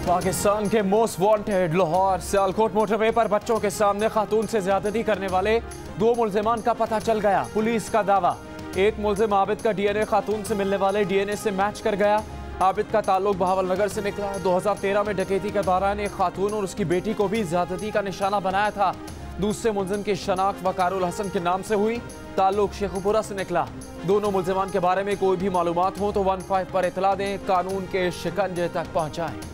पाकिस्तान के most wanted Lahore Sialkot motorway पर बच्चों के सामने खातून से ज्यादती करने वाले 2 मुल्जिमान का पता चल गया। पुलिस का दावा, एक मुल्जिम आबिद का डीएनए खातून से मिलने वाले डीएनए से मैच कर गया। आबिद का ताल्लुक बहावलनगर से निकला। 2013 में डकैती के दौरान एक खातून और उसकी बेटी को भी ज्यादती का निशाना बनाया था। दूसरे मुल्जिम की शनाख्त वकारुल हसन के नाम से हुई। ताल्लुक शेखुपुरा से निकला। दोनों मुल्जिमान के बारे में कोई भी मालूमात हो तो 15 पर इतला दें, कानून के शिकंजे तक पहुंचाएं।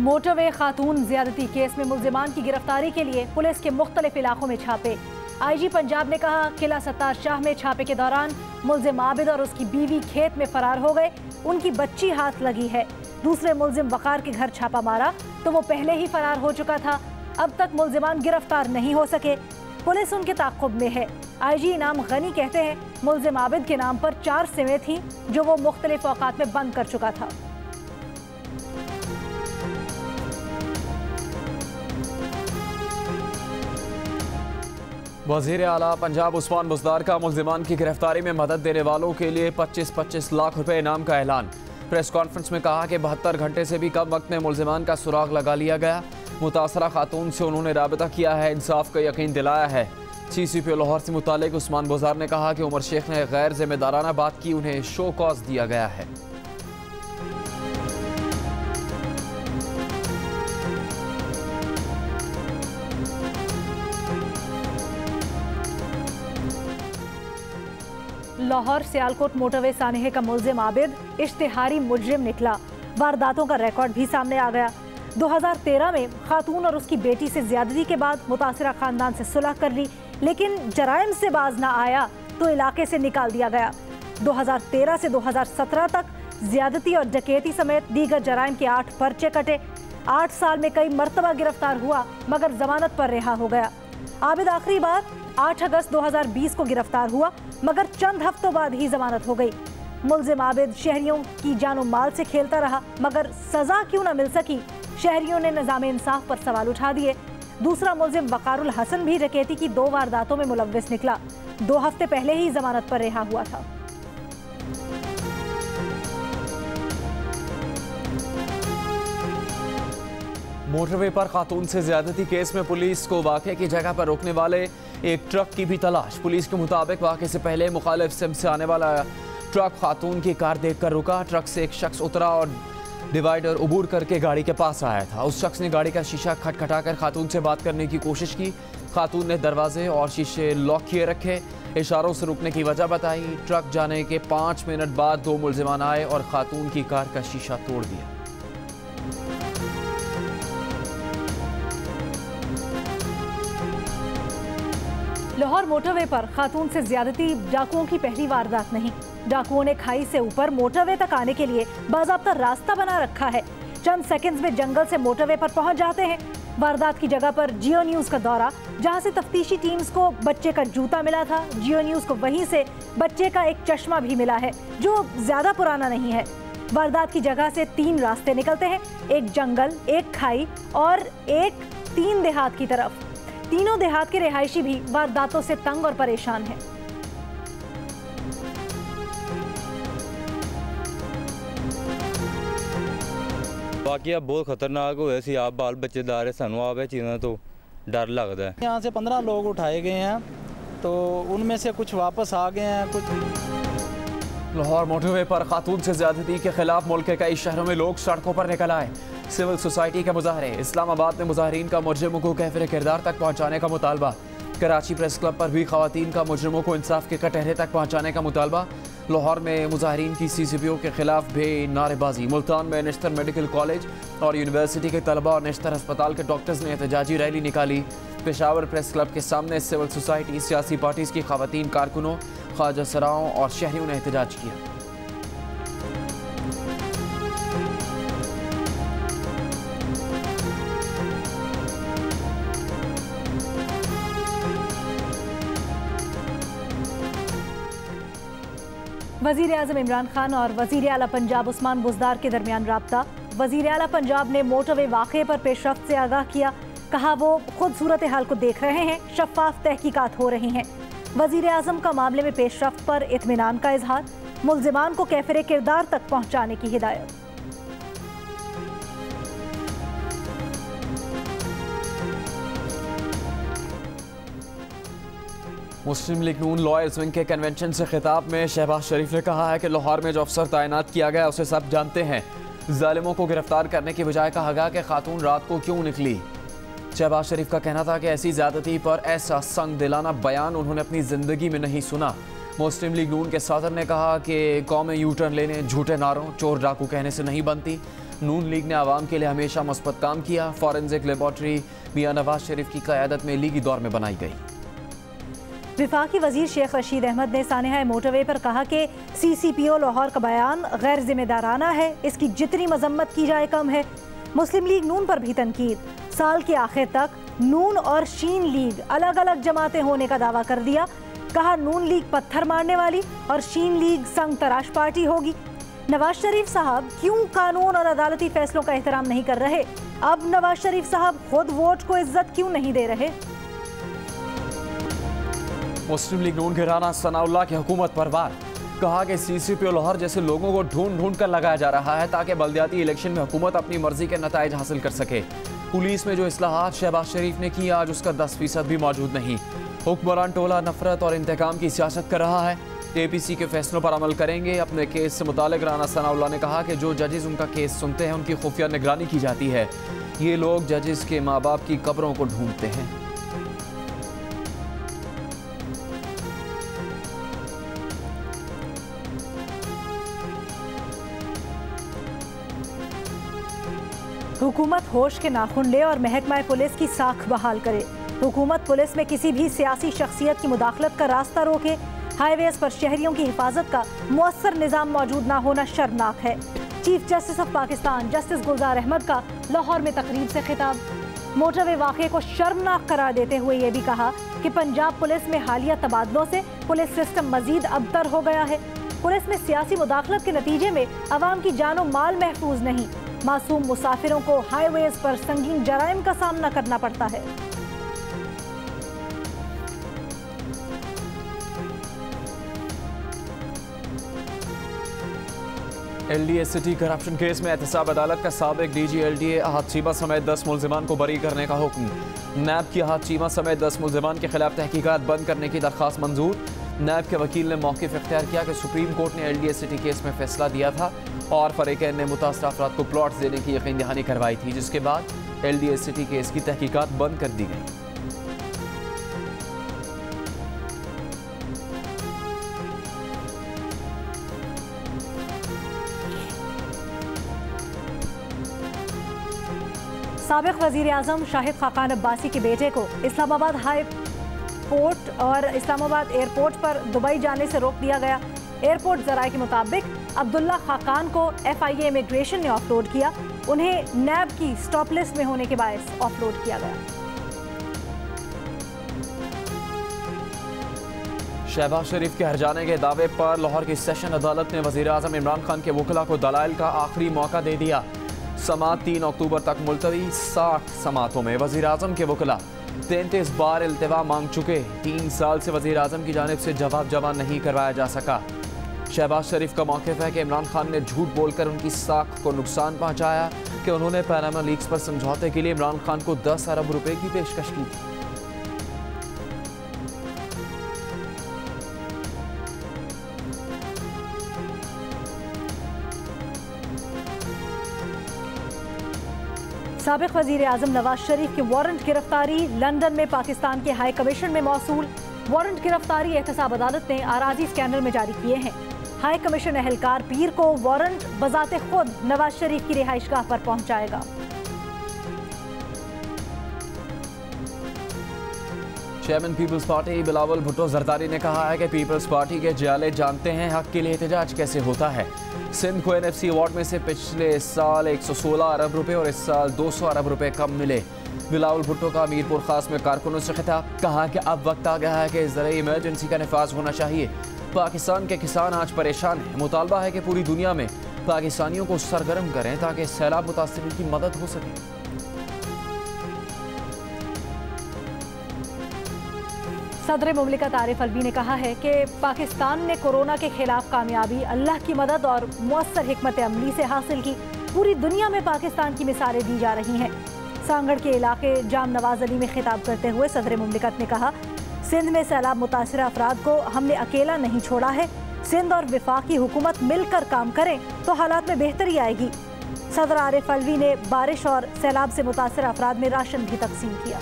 मोटरवे खातून ज्यादती केस में मुल्जिमान की गिरफ्तारी के लिए पुलिस के मुख्तलिफ इलाकों में छापे। आईजी पंजाब ने कहा, किला सत्तार शाह में छापे के दौरान मुल्जिम आबिद और उसकी बीवी खेत में फरार हो गए। उनकी बच्ची हाथ लगी है। दूसरे मुल्जिम वकार के घर छापा मारा तो वो पहले ही फरार हो चुका था। अब तक मुल्जिमान गिरफ्तार नहीं हो सके। पुलिस उनके ताक़ुब में है। आईजी इनाम गनी कहते हैं, मुल्जिम आबिद के नाम पर 4 सिमें थीं जो वो मुख्तलिफ औकात में बंद कर चुका था। वज़ीर आला पंजाब उस्मान बुज़दार का मुल्जिमान की गिरफ्तारी में मदद देने वालों के लिए 25-25 लाख रुपए इनाम का ऐलान। प्रेस कॉन्फ्रेंस में कहा कि 72 घंटे से भी कम वक्त में मुल्जिमान का सुराग लगा लिया गया। मुतासरा खातून से उन्होंने राबिता किया है, इंसाफ का यकीन दिलाया है। CCPO लाहौर से मुतालिक उस्मान बुज़दार ने कहा कि उमर शेख ने गैर जिम्मेदाराना बात की, उन्हें शो कॉज दिया गया है। लाहौर सियालकोट मोटरवे सानहे का मुल्जिम आबिद इश्तिहारी मुजरिम निकला। वारदातों का रिकॉर्ड भी सामने आ गया। 2013 में खातून और उसकी बेटी से ज्यादती के बाद मुतासिरा खानदान से सुलह कर ली, लेकिन जराइम से बाज ना आया तो इलाके से निकाल दिया गया। 2013 से 2017 तक ज्यादती और डकैती समेत दीगर जराइम के 8 पर्चे कटे। 8 साल में कई मरतबा गिरफ्तार हुआ मगर जमानत पर रिहा हो गया। आबिद आखिरी बार 8 अगस्त 2020 को गिरफ्तार हुआ मगर चंद हफ्तों बाद ही जमानत हो गई। मुल्जिम आबिद शहरियों की जानो माल से खेलता रहा मगर सजा क्यों न मिल सकी, शहरियों ने निज़ाम इंसाफ पर सवाल उठा दिए। दूसरा मुल्जिम वकारुल हसन भी डकैती की 2 वारदातों में मुलव्विस निकला। 2 हफ्ते पहले ही जमानत पर रिहा हुआ था। मोटरवे पर खातून से ज्यादती केस में पुलिस को वाक़े की जगह पर रोकने वाले एक ट्रक की भी तलाश। पुलिस के मुताबिक वाक़े से पहले मुखालिफ सिम से आने वाला ट्रक खातून की कार देखकर रुका। ट्रक से एक शख्स उतरा और डिवाइडर अबूर करके गाड़ी के पास आया था। उस शख्स ने गाड़ी का शीशा खटखटाकर खातून से बात करने की कोशिश की। खातून ने दरवाजे और शीशे लॉक किए रखे, इशारों से रुकने की वजह बताई। ट्रक जाने के 5 मिनट बाद 2 मुल्जिमान आए और खातून की कार का शीशा तोड़ दिया। लाहौर मोटरवे पर खातून से ज्यादती डाकुओं की पहली वारदात नहीं। डाकुओं ने खाई से ऊपर मोटरवे तक आने के लिए बाज़ाब्ता रास्ता बना रखा है। चंद सेकंड्स में जंगल से मोटरवे पर पहुंच जाते हैं। वारदात की जगह पर जियो न्यूज़ का दौरा, जहां से तफ्तीशी टीम्स को बच्चे का जूता मिला था। जियो न्यूज़ को वहीं से बच्चे का एक चश्मा भी मिला है जो ज्यादा पुराना नहीं है। वारदात की जगह से 3 रास्ते निकलते हैं, एक जंगल, एक खाई और एक 3 देहात की तरफ। तीनों देहात के रिहायशी भी वारदातों से तंग और परेशान हैं। वाकया बहुत खतरनाक हुआ सी। आप बाल बच्चेदार सानू आप चीज़ों तो डर लगता है। यहाँ से 15 लोग उठाए गए हैं तो उनमें से कुछ वापस आ गए हैं, कुछ। लाहौर मोटरवे पर खातून से ज्यादती के खिलाफ मुल्क के कई शहरों में लोग सड़कों पर निकल आए। सिविल सोसाइटी के मुजाहरे। इस्लामाबाद में मुजाहरीन का मुजरिमों को कैफिर किरदार तक पहुँचाने का मुतालबा। कराची प्रेस क्लब पर भी खवातीन का मुजरिमों को इंसाफ के कटहरे तक पहुँचाने का मुतालबा। लाहौर में मुजाहरीन की CCPO के खिलाफ भी नारेबाजी। मुल्तान में नेशनल मेडिकल कॉलेज और यूनिवर्सिटी के तलबा और नेशनल अस्पताल के डॉक्टर्स ने एहतजाजी रैली निकाली। पेशावर प्रेस क्लब के सामने सिविल सोसाइटी, सियासी पार्टीज की खवातीन कारकुनों, ख्वाजा सराओं और शहरियों ने एहतजाज किया। वज़ीर आज़म इमरान खान और वज़ीर आला पंजाब उस्मान बुज़दार के दरमियान राब्ता। वज़ीर आला पंजाब ने मोटरवे वाक़े पर पेशरफ्त से आगाह किया। कहा वो खुद सूरत हाल को देख रहे हैं, शफाफ तहकीकात हो रही हैं। वज़ीर आज़म का मामले में पेशरफ्त पर इत्मीनान का इजहार, मुल्ज़िमान को कैफिर किरदार तक पहुँचाने की हिदायत। मुस्लिम लीग नून लॉयर्स विंग के कन्वेंशन से खिताब में शहबाज शरीफ ने कहा है कि लाहौर में जो अफसर तैनात किया गया उसे सब जानते हैं। जालिमों को गिरफ्तार करने की बजाय कहा गया कि खातून रात को क्यों निकली। शहबाज शरीफ का कहना था कि ऐसी ज्यादती पर ऐसा संग दिलाना बयान उन्होंने अपनी जिंदगी में नहीं सुना। मुस्लिम लीग नून के सदर ने कहा कि कौमें यू टर्न लेने झूठे नारों, चोर डाकू कहने से नहीं बनती। नून लीग ने आवाम के लिए हमेशा मुस्बत काम किया। फॉरेंसिक लेबॉर्ट्री मियां नवाज शरीफ की क़यादत में लीगी दौर में बनाई गई। विफाकी वजीर शेख रशीद अहमद ने सानेहा मोटरवे पर कहा कि CCPO लाहौर का बयान गैर जिम्मेदाराना है, इसकी जितनी मजम्मत की जाए कम है। मुस्लिम लीग नून पर भी तनकीद, साल के आखिर तक नून और शीन लीग अलग अलग जमातें होने का दावा कर दिया। कहा नून लीग पत्थर मारने वाली और शीन लीग संग तराश पार्टी होगी। नवाज शरीफ साहब क्यों कानून और अदालती फैसलों का एहतराम नहीं कर रहे? अब नवाज शरीफ साहब खुद वोट को इज्जत क्यों नहीं दे रहे? मुस्लिम लीग नून के राना सनाउल्लाह की हुकूमत पर वार, कहा कि CCPO लाहौर जैसे लोगों को ढूंढ कर लगाया जा रहा है ताकि बल्दियाती इलेक्शन में हुकूमत अपनी मर्जी के नताइज हासिल कर सके। पुलिस में जो इस्लाहात शहबाज शरीफ ने की, आज उसका 10% भी मौजूद नहीं। हुक्मरान टोला नफरत और इंतकाम की सियासत कर रहा है। APC के फैसलों पर अमल करेंगे। अपने केस से मुतालिक राना सनाउल्लाह ने कहा कि जो जजेस उनका केस सुनते हैं उनकी खुफिया निगरानी की जाती है। ये लोग जजेस के माँ बाप की कब्रों को ढूंढते हैं। हुकूमत होश के नाखून ले और महकमा पुलिस की साख बहाल करे। हुकूमत पुलिस में किसी भी सियासी शख्सियत की मुदाखलत का रास्ता रोके। हाईवेज पर शहरियों की हिफाजत का मुअस्सर निज़ाम मौजूद ना होना शर्मनाक है। Chief justice of Pakistan justice Gulzar Ahmed का लाहौर में तकरीब से खिताब। मोटरवे वाक़े को शर्मनाक करार देते हुए ये भी कहा कि पंजाब पुलिस में हालिया तबादलों से पुलिस सिस्टम मजीद अबतर हो गया है। पुलिस में सियासी मुदाखलत के नतीजे में अवाम की जानो माल महफूज नहीं, मासूम मुसाफिरों को हाईवेज पर संगीन जराइम का सामना करना पड़ता है। LDA सिटी करप्शन केस में एहतसाब अदालत का साबिक DG LDA अहद चीमा समेत 10 मुल्जिमान को बरी करने का हुक्म। नैब की अहद चीमा समेत 10 मुल्जिमान के खिलाफ तहकीकात बंद करने की दरख्वास्त मंजूर। नैब के वकील ने मौक़िफ़ इख्तियार किया कि सुप्रीम कोर्ट ने LDA सिटी केस में फैसला दिया था और फरीक़ैन ने मुतासरा अफराद को प्लॉट्स देने की यकीन दहानी करवाई थी, जिसके बाद LDA सिटी केस की तहकीकात बंद कर दी गई। साबिक़ वज़ीर आज़म शाहिद खाकान अब्बासी के बेटे को इस्लामाबाद हाई कोर्ट और इस्लामाबाद एयरपोर्ट पर दुबई जाने से रोक दिया गया। एयरपोर्ट ज़राए के मुताबिक अब्दुल्ला खाकान को FIA इमिग्रेशन ने ऑफलोड किया। उन्हें नैब की स्टॉप लिस्ट में होने के बायस ऑफलोड किया गया। शहबाज शरीफ के हर जाने के दावे पर लाहौर की सेशन अदालत ने वज़ीर आज़म इमरान खान के वकला को दलाइल का आखिरी मौका दे दिया। समात 3 अक्टूबर तक मुलतवी। 60 समातों में वज़ीर आज़म के वकला 33 बार इल्तिवा मांग चुके। 3 साल से वज़ीर आज़म की जानिब से जवाब जमा नहीं करवाया जा सका। शहबाज शरीफ का मौक़िफ़ है कि इमरान खान ने झूठ बोलकर उनकी साख को नुकसान पहुँचाया कि उन्होंने पैनामा लीक्स पर समझौते के लिए इमरान खान को 10 अरब रुपए की पेशकश की थी। साबिक़ वज़ीर आज़म नवाज शरीफ की वारंट गिरफ्तारी लंदन में पाकिस्तान के हाई कमीशन में मौसूल। वारंट गिरफ्तारी एहतसाब अदालत ने आराजी स्कैनर में जारी किए हैं। हाई कमीशन एहलकार पीर को वारंट बजाते खुद नवाज शरीफ की रिहाइशगाह पर पहुंचाएगा। चेयरमैन पीपल्स पार्टी बिलावल भुट्टो जरदारी ने कहा है कि पीपल्स पार्टी के जियाले जानते हैं हक के लिए एहतजाज कैसे होता है। सिंध को NFC अवार्ड में से पिछले साल 116 अरब रुपए और इस साल 200 अरब रुपए कम मिले। बिलावल भुट्टो का मीरपुर खास में कारकुनों से खिताब, कहा कि अब वक्त आ गया है कि ज़राई इमरजेंसी का नफाज होना चाहिए। पाकिस्तान के किसान आज परेशान हैं। मुतालबा है कि पूरी दुनिया में पाकिस्तानियों को सरगर्म करें ताकि सैलाब मुतासिरीन की मदद हो सके। सदर मुमलिकत आरिफ अलवी ने कहा है कि पाकिस्तान ने कोरोना के खिलाफ कामयाबी अल्लाह की मदद और मुअस्सर हिकमत अमली से हासिल की। पूरी दुनिया में पाकिस्तान की मिसालें दी जा रही हैं। सांगड़ के इलाके जाम नवाज अली में खिताब करते हुए सदर मुमलिकत ने कहा, सिंध में सैलाब मुतासिर अफराद को हमने अकेला नहीं छोड़ा है। सिंध और वफाकी हुकूमत मिलकर काम करें तो हालात में बेहतरी आएगी। सदर आरिफ अलवी ने बारिश और सैलाब से मुतासिर अफराद में राशन भी तकसीम किया।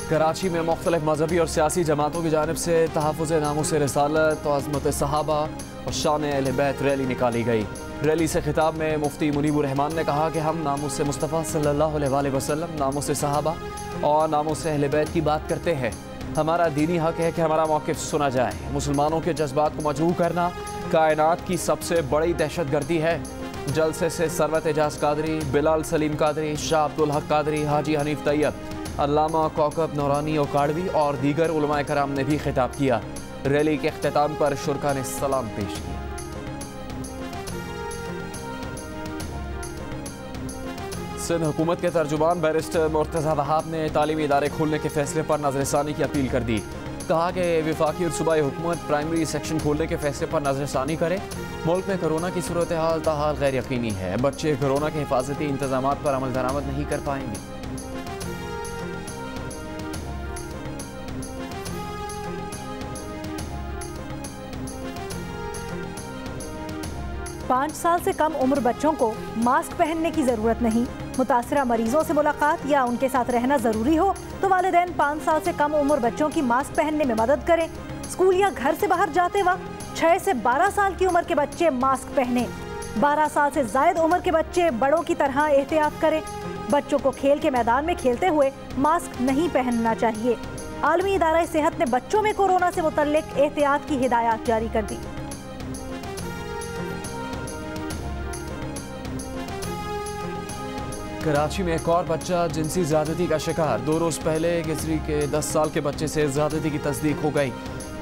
कराची में मुख्तलिफ मजहबी और सियासी जमातों की जानिब से तहफ़्फ़ुज़ नामूस रिसालत और अज़मत सहाबा और शान अहले बैत रैली निकाली गई। रैली से खिताब में मुफ्ती मुनीबुर रहमान ने कहा कि हम नामूस मुस्तफ़ा सल्लल्लाहु अलैहि वसल्लम, नामूस सहाबा और नामूस अहले बैत की बात करते हैं। हमारा दीनी हक है कि हमारा मौक़िफ़ सुना जाए। मुसलमानों के जज्बात को मजबूर करना कायनात की सबसे बड़ी दहशत गर्दी है। जलसे से सरवत एजाज कादरी, बिलाल सलीम कादरी, शाह अब्दुल हक कादरी, हाजी हनीफ तैयब, अल्लामा कौकब नौरानी ओकाड़वी और दीगर उलमाए कराम ने भी खिताब किया। रैली के अख्तिताम पर शुरका ने सलाम पेश किया। सिंध हुकूमत के तर्जुमान बैरिस्टर मुर्तज़ा वहाब ने तालीमी इदारे खोलने के फैसले पर नज़रसानी की अपील कर दी। कहा कि वफाकी और सूबाई हुकूमत प्राइमरी सेक्शन खोलने के फैसले पर नज़रसानी करे। मुल्क में कोरोना की सूरत हाल ताहाल गैर यकीनी है। बच्चे कोरोना के हिफाजती इंतजाम पर अमल दरामद नहीं कर पाएंगे। पाँच साल से कम उम्र बच्चों को मास्क पहनने की ज़रूरत नहीं। मुतासिरा मरीजों से मुलाकात या उनके साथ रहना ज़रूरी हो तो वालिदैन 5 साल से कम उम्र बच्चों की मास्क पहनने में मदद करें। स्कूल या घर से बाहर जाते वक्त 6 से 12 साल की उम्र के बच्चे मास्क पहनें। 12 साल से ज़ायद उम्र के बच्चे बड़ों की तरह एहतियात करें। बच्चों को खेल के मैदान में खेलते हुए मास्क नहीं पहनना चाहिए। आलमी इदारा सेहत ने बच्चों में कोरोना से मुतल्लिक एहतियात की हिदायत जारी कर दी। कराची में एक और बच्चा जिनसी ज़्यादती का शिकार। 2 रोज़ पहले गिजरी के 10 साल के बच्चे से ज़्यादती की तस्दीक हो गई।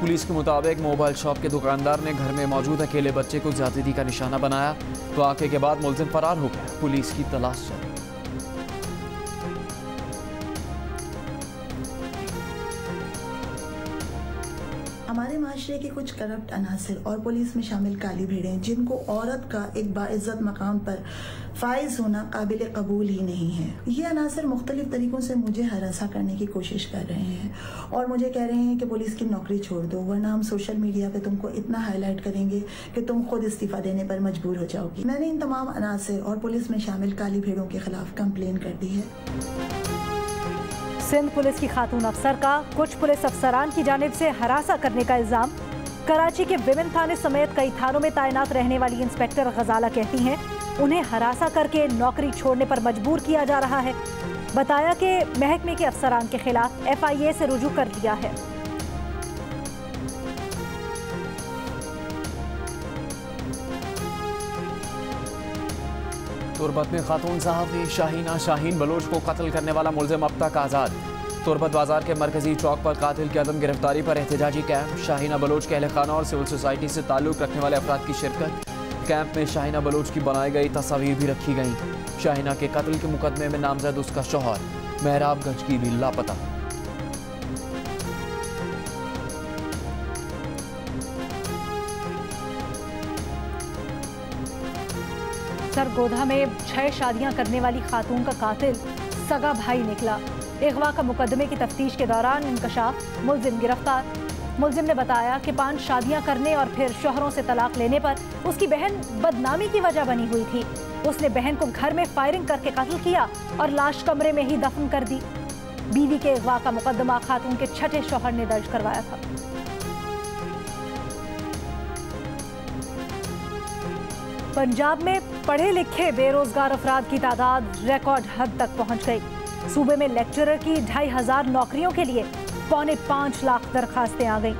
पुलिस के मुताबिक मोबाइल शॉप के दुकानदार ने घर में मौजूद अकेले बच्चे को ज़्यादती का निशाना बनाया। वाक़े के बाद मुलज़िम फरार हो गया। पुलिस की तलाश जारी। हमारे माशरे के कुछ करप्ट अनासर और पुलिस में शामिल काली भेड़ें, जिनको औरत का एक बाइज्जत मकाम पर फाइज होना काबिल कबूल ही नहीं है। ये अनासर मुख्तलिफ तरीकों से मुझे हरासा करने की कोशिश कर रहे हैं और मुझे कह रहे हैं कि पुलिस की नौकरी छोड़ दो, वरना हम सोशल मीडिया पे तुमको इतना हाईलाइट करेंगे कि तुम खुद इस्तीफा देने पर मजबूर हो जाओगी। मैंने इन तमाम अनासर और पुलिस में शामिल काली भेड़ों के खिलाफ कंप्लेन कर दी है। सिंध पुलिस की खातून अफसर का कुछ पुलिस अफसरान की जानिब से हरासा करने का इल्जाम। कराची के विमेन थाने समेत कई थानों में तैनात रहने वाली इंस्पेक्टर गजाला कहती हैं उन्हें हरासा करके नौकरी छोड़ने पर मजबूर किया जा रहा है। बताया कि महकमे के अफसरान के खिलाफ FIA से रुजू कर लिया है। तुरबत में खातून सहाफ़ी शाहीना शाहीन बलोच को कत्ल करने वाला मुलज़िम अब तक आज़ाद। तुरबत बाजार के मरकजी चौक पर कातिल की अदम गिरफ्तारी पर एहतजाजी कैंप। शाहीना बलोच के अहले खाना और सिविल सोसाइटी से ताल्लुक़ रखने वाले अफराद की शिरकत। कैंप में शाहीना बलोच की बनाई गई तस्वीर भी रखी गई। शाहीना के कत्ल के मुकदमे में नामजद उसका शौहर मेहराबगंज की भी लापता। सरगोधा में 6 शादियां करने वाली खातून का कातिल सगा भाई निकला। अगवा का मुकदमे की तफ्तीश के दौरान इंकशाफ, मुलजिम गिरफ्तार। मुलजिम ने बताया कि 5 शादियां करने और फिर शौहरों से तलाक लेने पर उसकी बहन बदनामी की वजह बनी हुई थी। उसने बहन को घर में फायरिंग करके कत्ल किया और लाश कमरे में ही दफन कर दी। बीवी के अगवा का मुकदमा खातून के 6ठे शौहर ने दर्ज करवाया था। पंजाब में पढ़े लिखे बेरोजगार अफराद की तादाद रिकॉर्ड हद तक पहुंच गई। सूबे में लेक्चरर की 2500 नौकरियों के लिए 4.5 लाख दरखास्तें आ गईं।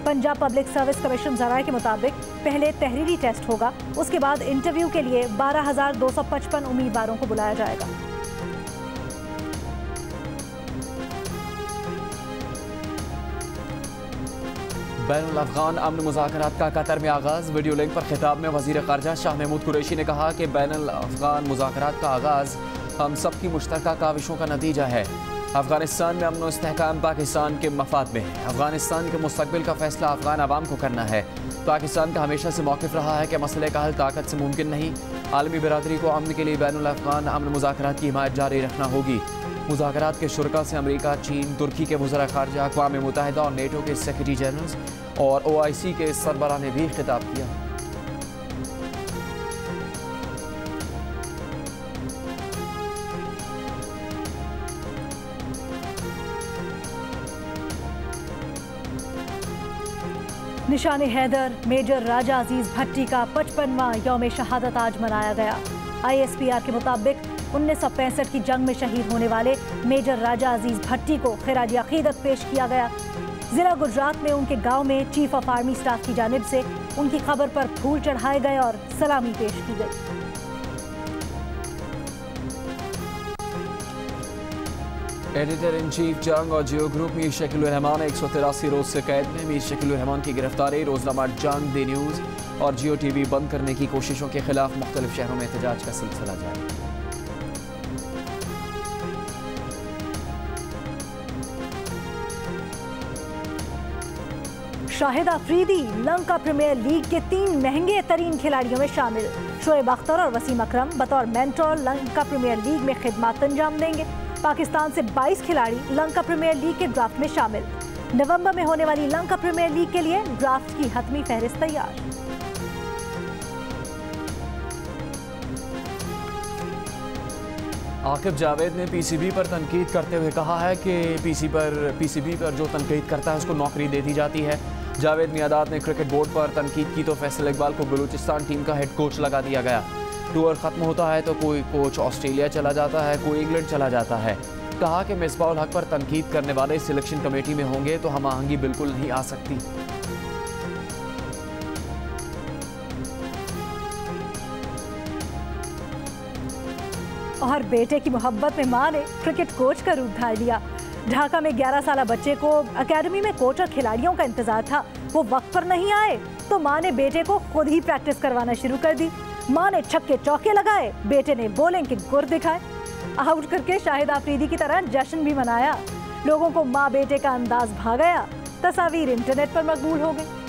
पंजाब पब्लिक सर्विस कमीशन ज़राए के मुताबिक पहले तहरीरी टेस्ट होगा, उसके बाद इंटरव्यू के लिए 12,255 उम्मीदवारों को बुलाया जाएगा। बैनुल अफ़गान अमन मुज़ाकरात का कतर में आगाज़। वीडियो लिंक पर खिताब में वज़ीर ख़ारजा शाह महमूद कुरैशी ने कहा कि बैनुल अफ़गान मुज़ाकरात का आगाज़ हम सब की मुश्तरका काविशों का नतीजा है। अफ़गानिस्तान में अमन व इस्तेहकाम पाकिस्तान के मफाद में है। अफ़गानिस्तान के मुस्तक़बिल का फ़ैसला अफ़गान आवाम को करना है। पाकिस्तान का हमेशा से मौक़िफ़ रहा है कि मसले का हल ताकत से मुमकिन नहीं। आलमी बिरादरी को अमन के लिए बैनुल अफ़गान अमन मुज़ाकरात की हिमायत जारी रखना होगी। मुज़ाकरात के शुरका से अमरीका, चीन, तुर्की के वज़ीर ख़ारजा, अक़वाम मुत्तहिदा और नेटो के सेक्रेटरी जनरल्स और OIC के सरबराह ने भी खिताब किया। निशान हैदर मेजर राजा अजीज भट्टी का 55वां यौम शहादत आज मनाया गया। ISPR के मुताबिक 1965 की जंग में शहीद होने वाले मेजर राजा अजीज भट्टी को खिराज अकीदत पेश किया गया। जिला गुजरात में उनके गांव में चीफ ऑफ आर्मी स्टाफ की जानिब से उनकी खबर पर फूल चढ़ाए गए और सलामी पेश की गई। एडिटर इन चीफ जंग और जियो ग्रुप मीर शकील रहमान 183 रोज से कैद में। मीर शकील रहमान की गिरफ्तारी, रोजनामा जंग, दी न्यूज़ और जियो TV बंद करने की कोशिशों के खिलाफ मुख्तलिफ शहरों में एहतजाज का सिलसिला जारी। शाहिद अफरीदी लंका प्रीमियर लीग के 3 महंगे तरीन खिलाड़ियों में शामिल। शोएब अख्तर और वसीम अकरम बतौर मेंटर लंका प्रीमियर लीग में खिदमत अंजाम देंगे। पाकिस्तान से 22 खिलाड़ी लंका प्रीमियर लीग के ड्राफ्ट में शामिल। नवंबर में होने वाली लंका प्रीमियर लीग के लिए ड्राफ्ट की हतमी फहरिस्त तैयार। आकिब जावेद ने PCB पर तनकीद करते हुए कहा है कि PCB पर जो तनकीद करता है उसको नौकरी दे दी जाती है। जावेद मियादाद ने क्रिकेट बोर्ड पर तनकीद की तो फैसल इकबाल को बलूचिस्तान टीम का हेड कोच लगा दिया गया। टूर ख़त्म होता है तो कोई कोच ऑस्ट्रेलिया चला जाता है, कोई इंग्लैंड चला जाता है। कहा कि मिसबाउल हक पर तनकीद करने वाले सिलेक्शन कमेटी में होंगे तो हम आहंगी बिल्कुल नहीं आ सकती। और बेटे की मोहब्बत में मां ने क्रिकेट कोच का रूप धार लिया। ढाका में 11 साल बच्चे को अकेडमी में कोच और खिलाड़ियों का इंतजार था, वो वक्त पर नहीं आए तो मां ने बेटे को खुद ही प्रैक्टिस करवाना शुरू कर दी। मां ने छक्के चौके लगाए, बेटे ने बॉलिंग के गुर दिखाए। आउट करके शाहिद अफरीदी की तरह जश्न भी मनाया। लोगों को मां बेटे का अंदाज भा गया। तस्वीर इंटरनेट पर मकबूल हो गई।